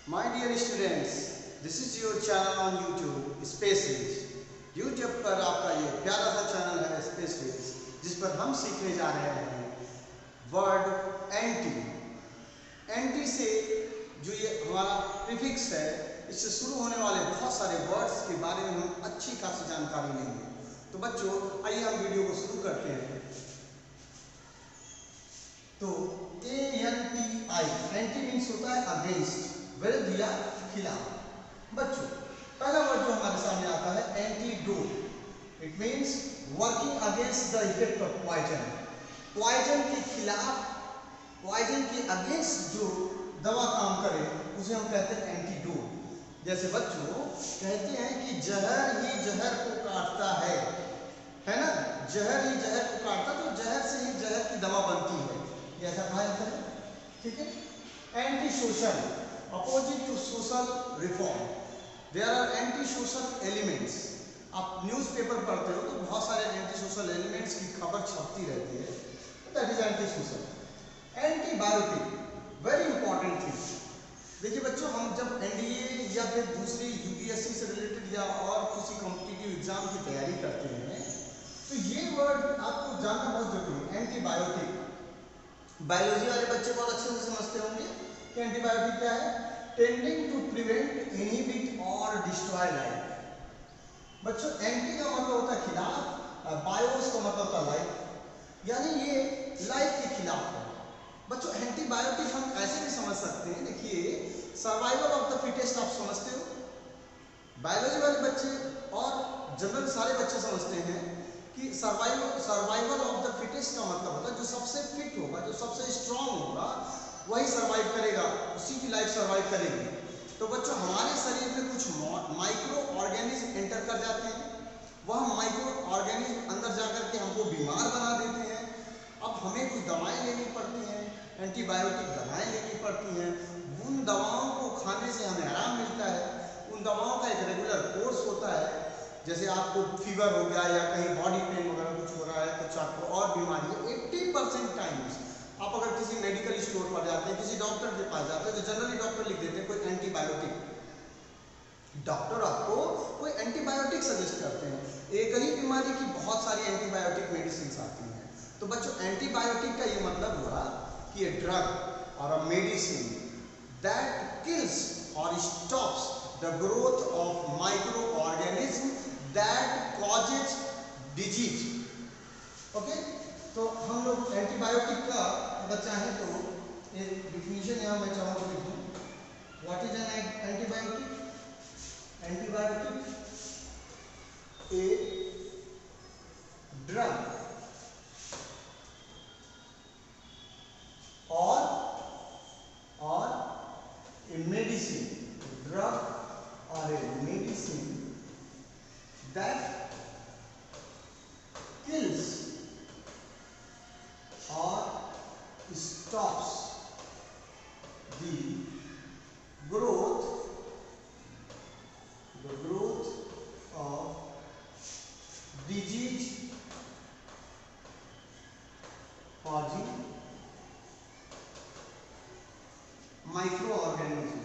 My dear students, this is your channel on YouTube, Space Age. YouTube पर आपका ये प्यारा सा चैनल है Space Age, जिस पर हम सीखने जा रहे हैं वर्ड एंटी। एंटी से जो ये हमारा प्रीफिक्स है, इससे शुरू होने वाले बहुत सारे वर्ड्स के बारे में हम अच्छी खासी जानकारी लेंगे। तो बच्चों, आइए हम वीडियो को शुरू करते हैं। तो ANTI, एंटी मीन्स होता है अगेंस्ट, विरुद्ध या खिलाफ। बच्चों, पहला वर्ड जो हमारे सामने आता है antidote. It means working against the effect of poison. Poison के खिलाफ, पॉइजन के अगेंस्ट जो दवा काम करे उसे हम कहते हैं एंटीडोट। जैसे बच्चों कहते हैं कि जहर ही जहर को काटता है ना, जहर ही जहर को काटता, तो जहर से ही जहर की दवा बनती है, ऐसा कहा जाता है। ठीक है। Anti social, opposite to social reform. There are anti social elements. आप न्यूज़पेपर पढ़ते हो तो बहुत सारे एंटी सोशल एलिमेंट्स की खबर छपती रहती है, that is anti social. Antibiotic, very important thing. देखिए बच्चों, हम जब एनडीए या फिर दूसरी यूपीएससी से रिलेटेड या और किसी कॉम्पिटिटिव एग्जाम की तैयारी करते हैं तो ये वर्ड आपको जानना बहुत जरूरी है। एंटीबायोटिक, बायोलॉजी वाले बच्चे बहुत अच्छे से समझते होंगे कि एंटीबायोटिक क्या है। टेंडिंग टू प्रिवेंट, इनहिबिट और डिस्ट्रॉय लाइफ। बच्चों, एंटी का मतलब होता है खिलाफ, बायोस का मतलब होता है लाइफ, यानी ये लाइफ के खिलाफ है। बच्चों, एंटीबायोटिक हम ऐसे भी समझ सकते हैं। देखिए, सर्वाइवल ऑफ द फिटेस्ट आप समझते हो, बायोलॉजी वाले बच्चे और जनरल सारे बच्चे समझते हैं कि सर्वाइवल ऑफ द फिटेस्ट का मतलब होता है जो सबसे फिट होगा, जो सबसे स्ट्रांग होगा, वही सर्वाइव करेगा, उसी की लाइफ सर्वाइव करेगी। तो बच्चों, हमारे शरीर में कुछ माइक्रो ऑर्गेनिज्म एंटर कर जाते हैं। वह माइक्रो ऑर्गेनिज्म अंदर जाकर के हमको बीमार बना देते हैं। अब हमें कुछ दवाएं लेनी पड़ती हैं, एंटीबायोटिक दवाएं लेनी पड़ती हैं। उन दवाओं को खाने से हमें आराम मिलता है। उन दवाओं का एक रेगुलर कोर्स होता है। जैसे आपको फीवर हो गया या कहीं बॉडी पेन वगैरह कुछ हो रहा है, कुछ आपको और बीमारी है, 80% टाइम्स आप अगर किसी मेडिकल स्टोर पर जाते हैं, किसी डॉक्टर के पास जाते हैं, तो जनरली डॉक्टर लिख देते हैं कोई एंटीबायोटिक। डॉक्टर आपको कोई एंटीबायोटिक सजेस्ट करते हैं। एक ही बीमारी की बहुत सारी एंटीबायोटिक मेडिसिन आती हैं। तो बच्चों, एंटीबायोटिक का ये मतलब हुआ कि ए ड्रग और अ मेडिसिन दैट किल्स और stops the growth of micro organism that causes disease. Okay, तो हम लोग एंटीबायोटिक का अगर चाहें तो एक डिफिनीशन यहाँ मैं चाहूँ तो लिख दूँ। What is an antibiotic? Antibiotic a drug और a medicine, drug or a medicine that kills or stops the growth of disease causing microorganism।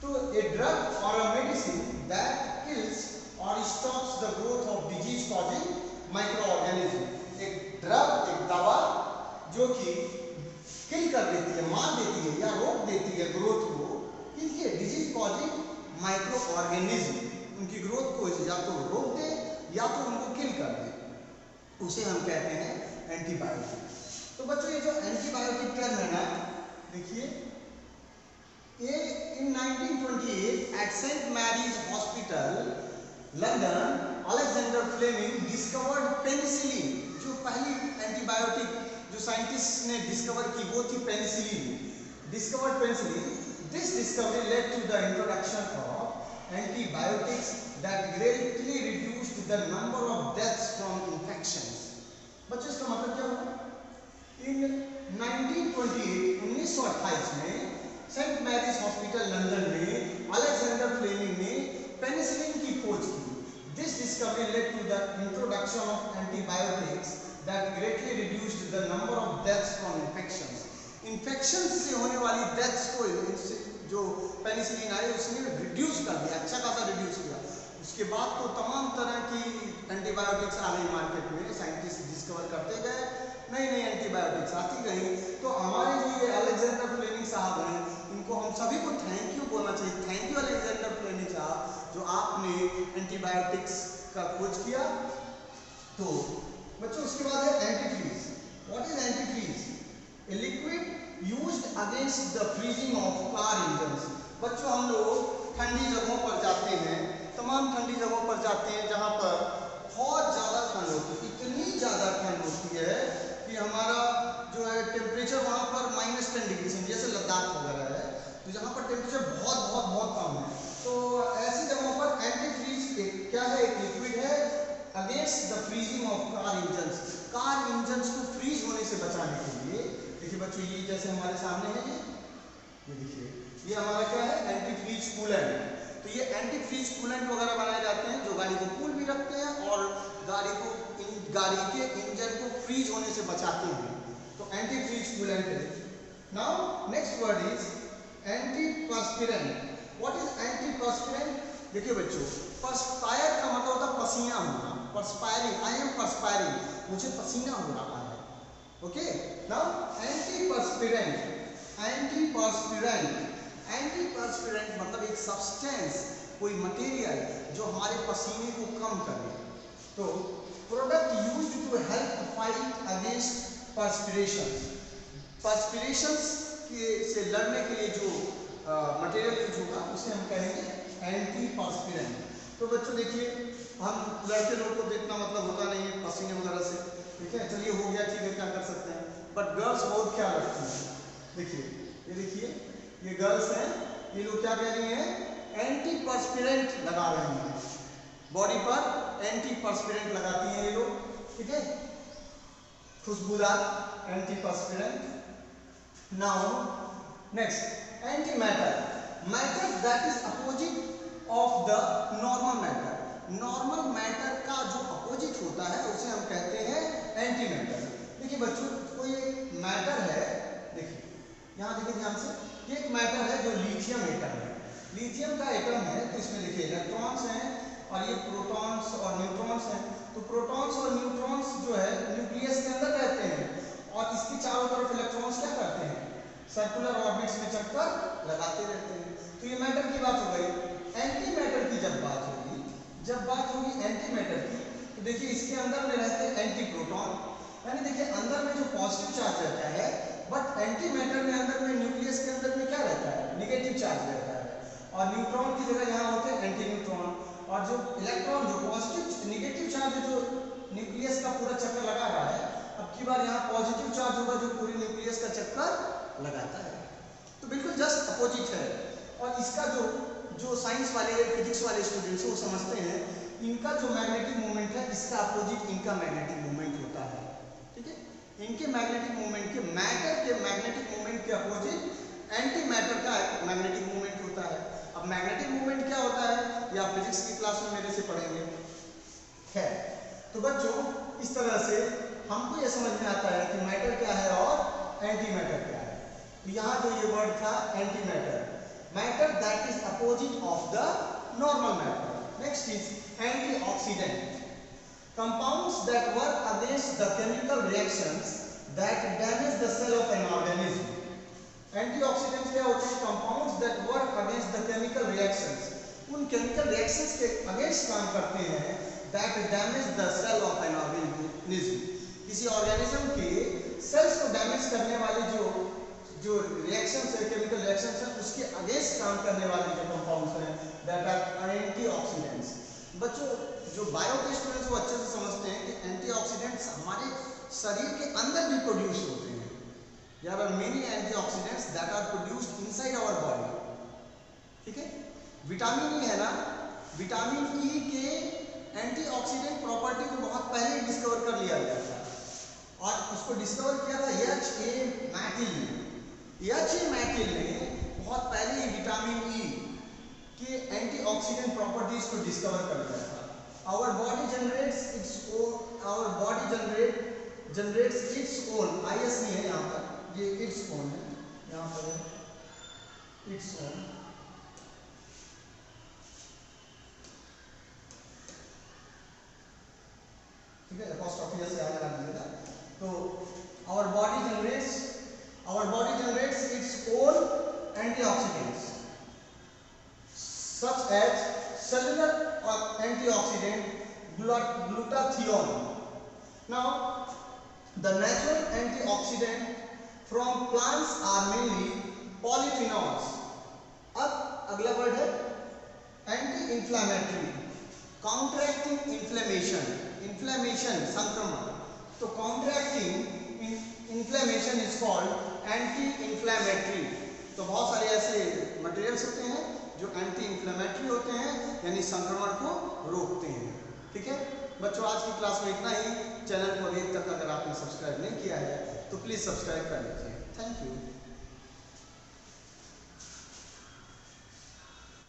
तो a drug or a medicine that kills or stops the growth of disease causing microorganism। एक drug, एक दवा जो कि किल कर देती है, मार देती है या रोक देती है ग्रोथ को, किसके? Disease causing micro organism. उनकी ग्रोथ को या तो रोक दे या तो उनको किल कर दे, उसे हम कहते हैं एंटीबायोटिक। तो बच्चों, ये जो एंटीबायोटिक टर्म है ना, देखिए, in 1928 at St. Mary's Hospital, London, Alexander Fleming discovered penicillin। जो पहली एंटीबायोटिक जो साइंटिस्ट ने डिस्कवर की वो थी penicillin. Discovered penicillin. This discovery led to the introduction of antibiotics that greatly reduced the number of deaths from infections. बच्चों, इसका मतलब क्या हुआ? इन 1928 में सेंट मैरीज हॉस्पिटल लंदन में अलेक्जेंडर फ्लेमिंग ने पेनिसिलिन की खोज की। This discovery led to the introduction of antibiotics that greatly reduced the number of deaths from infections. Infection से होने वाली डेथ्स को जो पेनिसिलिन आई उसने रिड्यूस कर दिया, अच्छा खासा रिड्यूस किया। उसके बाद तो तमाम तरह की एंटीबायोटिक्स आ गई मार्केट में, साइंटिस्ट डिस्कवर करते गए, नई नई एंटीबायोटिक्स आती गई। तो हमारे जो ये अलेक्जेंडर फ्लेमिंग साहब हैं, इनको हम सभी को थैंक यू बोलना चाहिए। थैंक यू अलेक्जेंडर फ्लेमिंग साहब, जो आपने एंटीबायोटिक्स का खोज किया। तो बच्चों उसके बाद है antifreeze. What is antifreeze? A liquid used against the freezing of car engines. बच्चों हम लोग ठंडी जगहों पर जाते हैं, तमाम ठंडी जगहों पर जाते हैं जहां पर बहुत ज़्यादा ठंड होती है, इतनी ज़्यादा ठंड होती है कि हमारा जो है टेम्परेचर वहाँ पर -10 डिग्री से, जैसे लद्दाख वगैरह है, तो जहाँ पर टेम्परेचर बहुत बहुत बहुत कम है, तो ऐसी जगहों पर एंटीफ्रीज क्या है? एक लिक्विड है against the freezing of car engines. Car engines को फ्रीज होने से बचाने के लिए, देखिए बच्चों ये जैसे हमारे सामने है, ये देखिए ये हमारा क्या है? Antifreeze coolant. तो ये एंटीफ्रीज कूलेंट वगैरह बनाए जाते हैं जो गाड़ी को कूल भी रखते हैं और गाड़ी के इंजन को फ्रीज होने से बचाते हैं। तो एंटीफ्रीज कूलेंट है। Now next word is antiperspirant. What is antiperspirant? देखिए बच्चों, पर्सपायर का मतलब होता है पसीना होना, पर्सपायरिंग, आई एम पर्सपायरिंग, मुझे पसीना हो रहा है। Okay, now एंटीपर्स्पिरेंट। एंटीपर्स्पिरेंट मतलब एक सब्सटेंस, कोई मटेरियल जो हमारे पसीने को कम करे। तो product used to help fight against perspirations से लड़ने के लिए जो मटेरियल यूज होगा उसे हम कहेंगे एंटीपर्स्पिरेंट। तो बच्चों देखिए, हम लड़के लोग को देखना मतलब होता नहीं है पसीने वगैरह से, ठीक है, चलिए हो गया, ठीक है, क्या कर सकते हैं, बट गर्ल्स बहुत ख्याल रखती हैं। देखिए ये गर्ल्स हैं, ये लोग क्या कह रही हैं? एंटीपर्स्पिरेंट लगा रही हैं, बॉडी पर एंटीपर्स्पिरेंट लगाती हैं ये लोग, ठीक है, खुशबूदार antiperspirant. Now next antimatter. Matter that is opposite of the normal matter. Normal matter का जो अपोजिट होता है उसे हम कहते हैं एंटीमैटर। देखिए बच्चों, कोई एक मैटर है, देखिए यहाँ देखिए ध्यान से, ये एक मैटर है जो लिथियम एटम है। लिथियम का एटम है, तो इसमें देखिए इलेक्ट्रॉन्स हैं और ये प्रोटॉन्स और न्यूट्रॉन्स हैं। तो प्रोटॉन्स और न्यूट्रॉन्स जो है न्यूक्लियस के अंदर रहते हैं और इसके चारों तरफ इलेक्ट्रॉन्स क्या करते हैं? सर्कुलर ऑर्बिट्स में चक्कर लगाते रहते हैं। तो ये मैटर की बात हो गई। एंटीमैटर की जब बात होगी एंटीमैटर की, तो देखिए इसके अंदर में रहते हैं एंटी प्रोटॉन, यानी देखिए अंदर में जो पॉजिटिव चार्ज रहता है, बट एंटीमैटर में अंदर में न्यूक्लियस के अंदर में क्या रहता है? नेगेटिव चार्ज रहता है, और न्यूट्रॉन की जगह यहाँ होते हैं एंटी न्यूट्रॉन, और जो इलेक्ट्रॉन जो पॉजिटिव नेगेटिव चार्ज जो न्यूक्लियस का पूरा चक्कर लगा रहा है, अब की बार यहाँ पॉजिटिव चार्ज होगा जो पूरी न्यूक्लियस का चक्कर लगाता है। तो बिल्कुल जस्ट अपोजिट है। और इसका जो साइंस वाले फिजिक्स वाले स्टूडेंट्स वो समझते हैं, इनका जो मैग्नेटिक मोमेंट है इसका अपोजिट इनका मैग्नेटिक मोमेंट होता है, ठीक है। इनके मैग्नेटिक मोमेंट के, मैटर के मैग्नेटिक मोमेंट के अपोजिट एंटी मैटर का मैग्नेटिक मोमेंट होता है। अब मैग्नेटिक मोमेंट क्या होता है ये आप फिजिक्स की क्लास में मेरे से पढ़ेंगे, है। तो बच्चों इस तरह से हमको ये समझ में आता है कि मैटर क्या है और एंटी मैटर क्या है। तो यहाँ जो ये वर्ड था anti matter, matter that is opposite of the normal matter. Next is antioxidant, compounds that work against the chemical reactions that damage the cell of an organism. Antioxidants क्या होते हैं? Compounds that work against the chemical reactions, उन chemical reactions के against काम करते हैं, that damage the cell of an organism, किसी organism के सेल्स को डैमेज करने वाले जो रिएक्शंस है, केमिकल रिएक्शंस है, उसके अगेंस्ट काम करने वाले जो कंपाउंड्स हैं, दैट आर एंटीऑक्सीडेंट्स। बच्चों जो बायो के स्टूडेंट्स वो अच्छे से समझते हैं कि एंटीऑक्सीडेंट्स हमारे शरीर के अंदर भी प्रोड्यूस होते हैं। There are many antioxidants that are produced inside our body, ठीक है। विटामिन ई है ना, विटामिन ई के एंटीऑक्सीडेंट प्रॉपर्टी को बहुत पहले डिस्कवर कर लिया गया था, और उसको डिस्कवर किया था H.A. मैटिल ने। H.A. मैटिल ने बहुत पहले ही विटामिन ई के एंटीऑक्सीडेंट प्रॉपर्टीज को डिस्कवर कर लिया था। Our body generates generates its own, IS नहीं है यहाँ पर, ये इट्स ओन है, यहाँ पर है इट्स ओन, ठीक है, एपोस्ट्रोफी से आगे लगा दीजिएगा। तो our body generates its own antioxidants such as cellular antioxidant glutathione. Now the natural antioxidant from plants are mainly polyphenols. अब अगला वर्ड है एंटी इंफ्लेमेटरी, काउंटरएक्टिंग इन्फ्लेमेशन संक्रमण, तो counteracting inflammation is called anti inflammatory. तो बहुत सारे ऐसे मटेरियल्स होते हैं जो एंटी इंफ्लेमेटरी होते हैं, यानी संक्रमण को रोकते हैं। ठीक है बच्चों, आज की क्लास में इतना ही। चैनल को अभी तक अगर आपने सब्सक्राइब नहीं किया है तो प्लीज़ सब्सक्राइब कर लीजिए। Thank you.